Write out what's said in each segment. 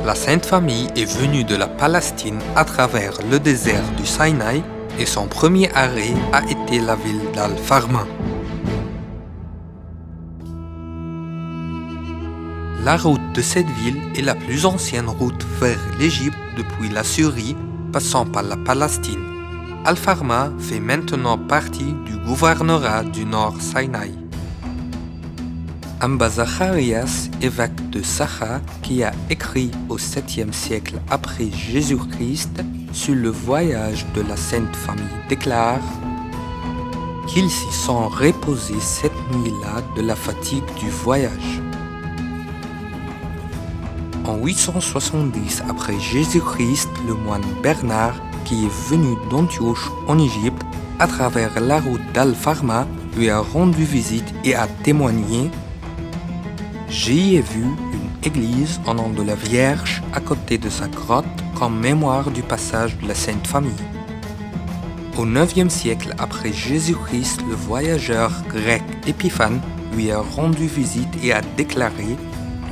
La Sainte Famille est venue de la Palestine à travers le désert du Sinaï et son premier arrêt a été la ville d'Al-Farma. La route de cette ville est la plus ancienne route vers l'Égypte depuis la Syrie, passant par la Palestine. Al-Farma fait maintenant partie du gouvernorat du Nord Sinaï. Amba Zacharias, évêque de Sacha, qui a écrit au 7e siècle après Jésus-Christ sur le voyage de la Sainte Famille, déclare qu'ils s'y sont reposés cette nuit-là de la fatigue du voyage. En 870 après Jésus-Christ, le moine Bernard, qui est venu d'Antioche en Égypte, à travers la route d'Al-Farma, lui a rendu visite et a témoigné: J'y ai vu une église au nom de la Vierge à côté de sa grotte comme mémoire du passage de la Sainte Famille. Au 9e siècle après Jésus-Christ, le voyageur grec Épiphane lui a rendu visite et a déclaré: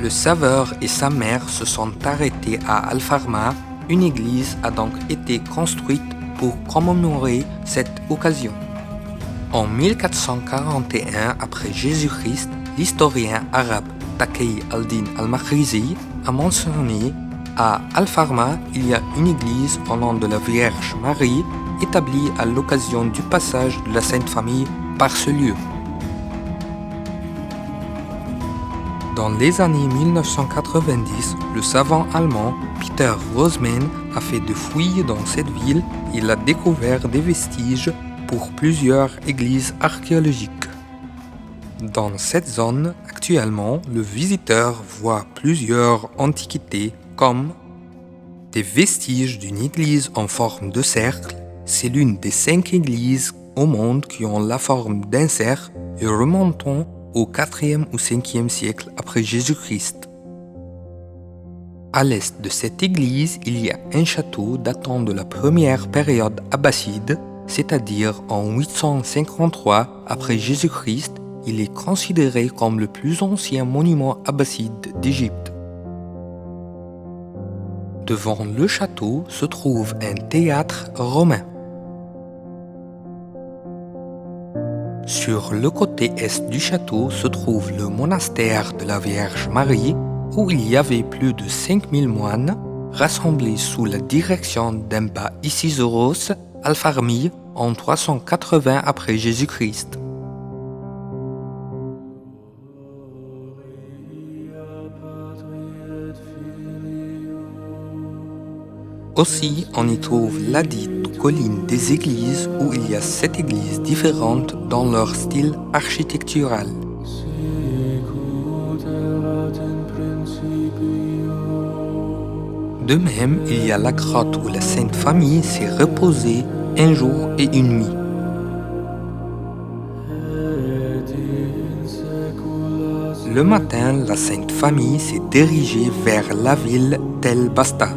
Le Sauveur et sa mère se sont arrêtés à Al-Farma. Une église a donc été construite pour commémorer cette occasion. En 1441 après Jésus-Christ, l'historien arabe Taqi al-Din al-Makrizi a mentionné: à Al-Farma, il y a une église au nom de la Vierge Marie établie à l'occasion du passage de la Sainte Famille par ce lieu. Dans les années 1990, le savant allemand Peter Rosman a fait des fouilles dans cette ville et il a découvert des vestiges pour plusieurs églises archéologiques. Dans cette zone, actuellement, le visiteur voit plusieurs antiquités comme des vestiges d'une église en forme de cercle. C'est l'une des 5 églises au monde qui ont la forme d'un cercle et remontant au 4e ou 5e siècle après Jésus-Christ. À l'est de cette église, il y a un château datant de la première période abbasside, c'est-à-dire en 853 après Jésus-Christ. Il est considéré comme le plus ancien monument abbasside d'Égypte. Devant le château se trouve un théâtre romain. Sur le côté est du château se trouve le monastère de la Vierge Marie, où il y avait plus de 5000 moines rassemblés sous la direction d'Amba Isisoros Al-Farmi en 380 après Jésus-Christ. Aussi, on y trouve la dite colline des églises où il y a 7 églises différentes dans leur style architectural. De même, il y a la grotte où la Sainte Famille s'est reposée un jour et une nuit. Le matin, la Sainte Famille s'est dirigée vers la ville d'El Basta.